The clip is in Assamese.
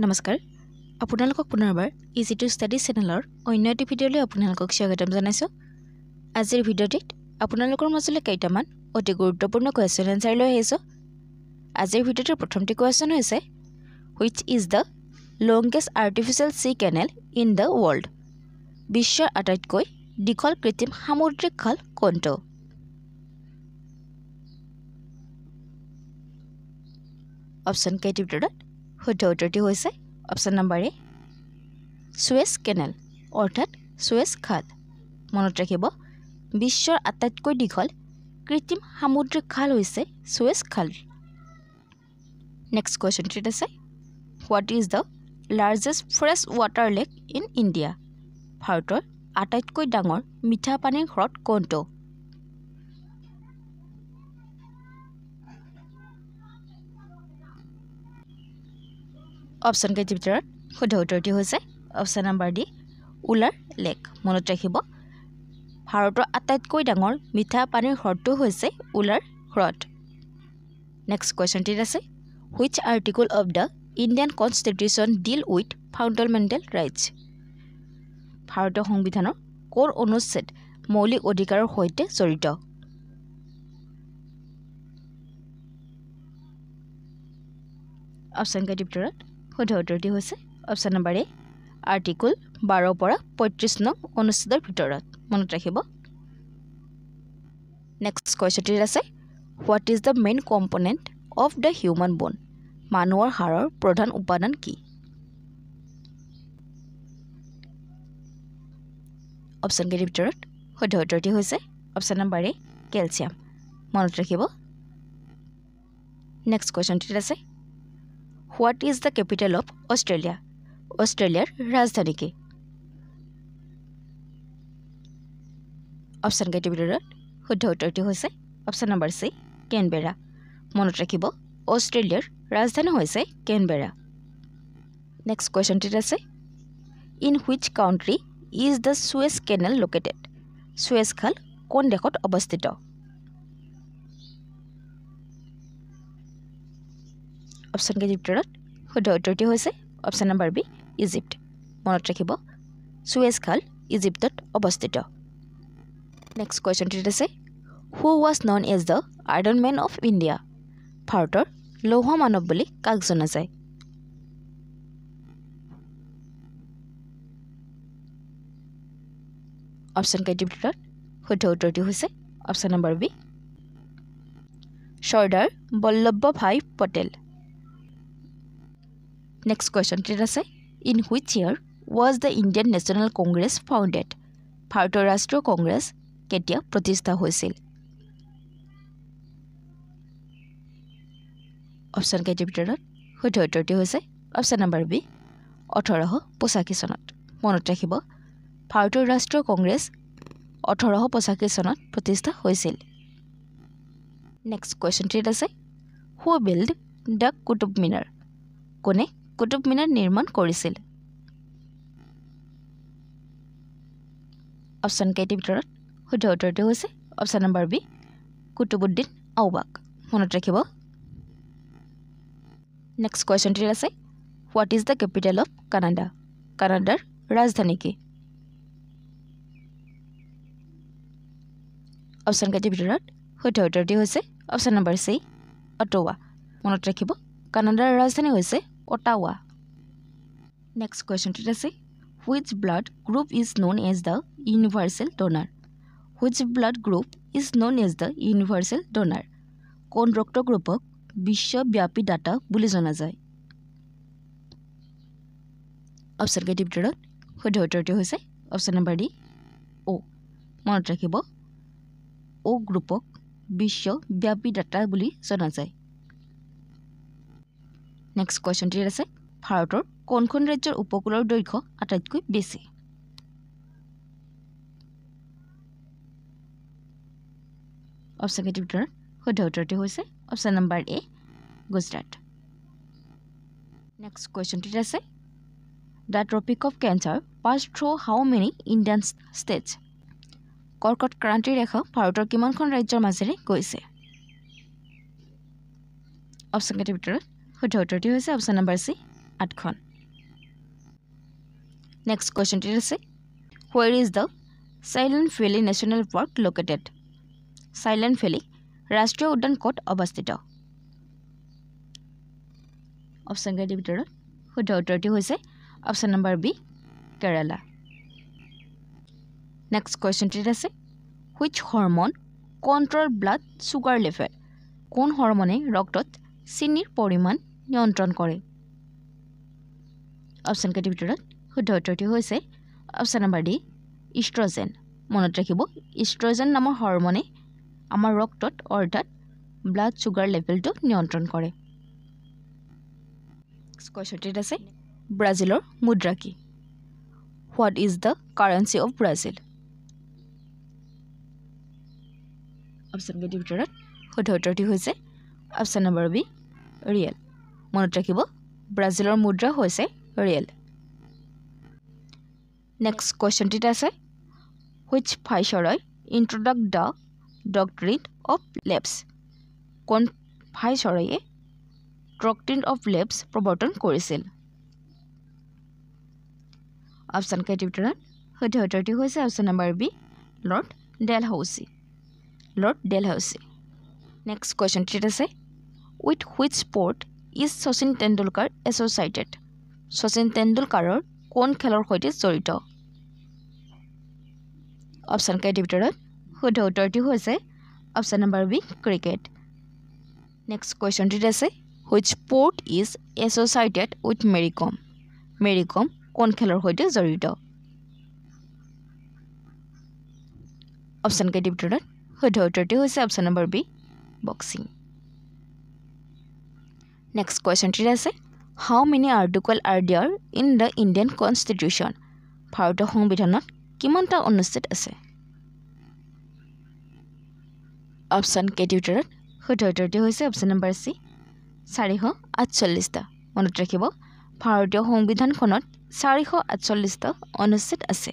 নমস্কাৰ আপোনালোকক পুনৰবাৰ ইজি টু ষ্টাডি চেনেলৰ অন্য এটি ভিডিঅ'লৈ আপোনালোকক স্বাগতম জনাইছোঁ। আজিৰ ভিডিঅ'টিত আপোনালোকৰ মাজলৈ কেইটামান অতি গুৰুত্বপূৰ্ণ কুৱেশ্যন এনচাৰ লৈ আহিছোঁ। আজিৰ ভিডিঅ'টোৰ প্ৰথমটি কুৱেশ্যন হৈছে which is the longest artificial sea canal in the world? বিশ্বৰ আটাইতকৈ দীঘল কৃত্ৰিম সামুদ্ৰিক খাল কোনটো? অপশ্যন কেইটিৰ ভিতৰত শুদ্ধ উত্তৰটি হৈছে অপশ্যন নম্বৰ এ সুৱেজ কেনেল অৰ্থাৎ সুৱেজ খাল। মনত ৰাখিব বিশ্বৰ আটাইতকৈ দীঘল কৃত্ৰিম সামুদ্ৰিক খাল হৈছে সুৱেজ খাল। নেক্সট কুৱেশ্যনটিত আছে what is the largest fresh water lake in India? ভাৰতৰ আটাইতকৈ ডাঙৰ মিঠা পানীৰ হ্ৰদ কোনটো? অপশ্যন কেইটিৰ ভিতৰত শুদ্ধ উত্তৰটি হৈছে option number D Wular lake. মনত ৰাখিব ভাৰতৰ আটাইতকৈ ডাঙৰ মিঠা পানীৰ হ্ৰদটো হৈছে উলাৰ হ্ৰদ। নেক্সট কুৱেশ্যনটিত আছে which article of the Indian constitution deal with fundamental rights? ভাৰতীয় সংবিধানৰ কোন অনুচ্ছেদ মৌলিক অধিকাৰৰ সৈতে জড়িত? অপশ্যন কেইটিৰ ভিতৰত শুদ্ধ উত্তৰটি হৈছে অপশ্যন নম্বৰ এ আৰ্টিকল 12 পৰা 35 নং অনুচ্ছেদৰ ভিতৰত। মনত ৰাখিব। নেক্সট কুৱেশ্যনটিত আছে what is the main component of the human বোন? মানুহৰ হাড়ৰ প্ৰধান উপাদান কি? অপশ্যন কেইটিৰ ভিতৰত শুদ্ধ উত্তৰটি হৈছে অপশ্যন নম্বৰ এ কেলছিয়াম। মনত ৰাখিব। নেক্সট কুৱেশ্যনটিত আছে what is the capital of Australia? অষ্ট্ৰেলিয়াৰ ৰাজধানী কি? অপশ্যন কেইটিৰ ভিতৰত শুদ্ধ উত্তৰটি হৈছে অপশ্যন নম্বৰ চি কেনবেৰা। মনত ৰাখিব অষ্ট্ৰেলিয়াৰ ৰাজধানী হৈছে কেনবেৰা। নেক্সট কুৱেশ্যনটিত আছে in which country is the সুৱেজ কেনেল লোকেটেড? সুৱেজ খাল কোন দেশত অৱস্থিত? অপশ্যন কেইটিৰ ভিতৰত শুদ্ধ উত্তৰটি হৈছে অপশ্যন নম্বৰ বি ইজিপ্ত। মনত ৰাখিব সুৱেজ খাল ইজিপ্তত অৱস্থিত। নেক্সট কুৱেশ্যনটিত আছে who was known as the iron man of India? ভাৰতৰ লৌহ মানৱ বুলি কাক জনা যায়? অপশ্যন কেইটিৰ ভিতৰত শুদ্ধ উত্তৰটি হৈছে option number B Sardar Vallabhbhai Patel. Next কুৱেশ্যনটিত আছে in which year was the Indian National Congress founded? ভাৰতীয় ৰাষ্ট্ৰীয় কংগ্ৰেছ কেতিয়া প্ৰতিষ্ঠা হৈছিল? অপশ্যন কেইটিৰ ভিতৰত শুদ্ধ উত্তৰটি হৈছে অপশ্যন নম্বৰ বি 1885 চনত। মনত ৰাখিব ভাৰতীয় ৰাষ্ট্ৰীয় কংগ্ৰেছ 1885 চনত প্ৰতিষ্ঠা হৈছিল। নেক্সট কুৱেশ্যনটিত আছে হু বিল্ড দ্য কুতুব মিনাৰ? কোনে কুতুব মিনাৰ নিৰ্মাণ কৰিছিল? অপশ্যন কেইটিৰ ভিতৰত শুদ্ধ উত্তৰটি হৈছে অপশ্যন নম্বৰ বি কুতুবুদ্দিন আউবাক। মনত ৰাখিব। নেক্সট কুৱেশ্যনটিত আছে what is the capital of Canada? কানাডাৰ ৰাজধানী কি? অপশ্যন কেইটিৰ ভিতৰত শুদ্ধ উত্তৰটি হৈছে অপশ্যন নম্বৰ চি অটৱা। মনত ৰাখিব কানাডাৰ ৰাজধানী হৈছে অটাৱা। নেক্সট কুৱেশ্যনটিত আছে which blood group is known as the universal donor? Which blood group is known as the universal donor? কোন ৰক্ত গ্ৰুপক বিশ্বব্যাপী দাতা বুলি জনা যায়? অপশ্যন কেইটিৰ ভিতৰত শুদ্ধ উত্তৰটি হৈছে অপশ্যন নম্বৰ ডি অ'। মনত ৰাখিব অ' গ্ৰুপক বিশ্বব্যাপী দাতা বুলি জনা যায়। নেক্সট কুৱেশ্যনটিত আছে ভাৰতৰ কোনখন ৰাজ্যৰ উপকূলৰ দৈৰ্ঘ্য আটাইতকৈ বেছি? অপশ্যন কেইটিৰ ভিতৰত শুদ্ধ উত্তৰটি হৈছে অপশ্যন নম্বৰ এ গুজৰাট। নেক্সট কুৱেশ্যনটিত আছে the tropic of cancer pass through how many Indian states? কৰ্কট ক্ৰান্তিৰ ৰেখা ভাৰতৰ কিমানখন ৰাজ্যৰ মাজেৰে গৈছে? অপশ্যন কেইটিৰ ভিতৰত শুদ্ধ উত্তৰটি হৈছে অপশ্যন নম্বৰ চি 8খন। নেক্সট কুৱেশ্যনটি আছে where is the Silent Valley National Park located? Silent Valley ৰাষ্ট্ৰীয় উদ্যান ক'ত অৱস্থিত? অপশ্যন কেইটাৰ ভিতৰত শুদ্ধ উত্তৰটি হৈছে option number B Kerala. Next কুৱেশ্যনটি আছে which hormone control blood sugar level? কোন হৰমনে ৰক্তত চেনিৰ পৰিমাণ নিয়ন্ত্ৰণ কৰে? অপশ্যন কেইটাৰ ভিতৰত শুদ্ধ উত্তৰটি হৈছে অপশ্যন নম্বৰ ডি ইষ্ট্ৰজেন। মনত ৰাখিব ইষ্ট্ৰজেন নামৰ হৰমনে আমাৰ ৰক্তত অৰ্থাৎ ব্লাড চুগাৰ লেভেলটো নিয়ন্ত্ৰণ কৰে। নেক্সট কুৱেশ্যনটিত আছে ব্ৰাজিলৰ মুদ্ৰা কি? What is the currency of Brazil? Option কেইটাৰ ভিতৰত শুদ্ধ উত্তৰটি হৈছে অপশ্যন নম্বৰ বি ৰিয়েল। মনত ৰাখিব ব্ৰাজিলৰ মুদ্ৰা হৈছে ৰিয়েল। নেক্সট কুৱেশ্যনটিত আছে which viceroy introduced the doctrine of lapse? কোন ভাইচৰয়ে ডক্ট্ৰিন অফ লেপছ প্ৰৱৰ্তন কৰিছিল? অপশ্যন কেইটাৰ ভিতৰত শুদ্ধ উত্তৰটি হৈছে option number B lord Dalhousie. Lord Dalhousie. Next কুৱেশ্যনটিত আছে with which sport is Sachin Tendulkar associated? Sachin তেণ্ডুলকাৰৰ কোন খেলৰ সৈতে জড়িত? অপশ্যন কেইটাৰ ভিতৰত শুদ্ধ উত্তৰটি হৈছে option number B cricket. Next কুৱেশ্যনটিত আছে which sport is associated with Mary Kom? Mary Kom কোন খেলৰ সৈতে জড়িত? অপশ্যন কেইটাৰ ভিতৰত শুদ্ধ উত্তৰটি হৈছে option number B boxing. Next কুৱেশ্যনটিত আছে how many article are there in the Indian constitution? ভাৰতীয় সংবিধানত কিমানটা অনুচ্ছেদ আছে? অপশ্যন কেইটাৰ ভিতৰত শুদ্ধ উত্তৰটি হৈছে অপশ্যন নম্বৰ চি 448টা। মনত ৰাখিব ভাৰতীয় সংবিধানখনত 448টা অনুচ্ছেদ আছে।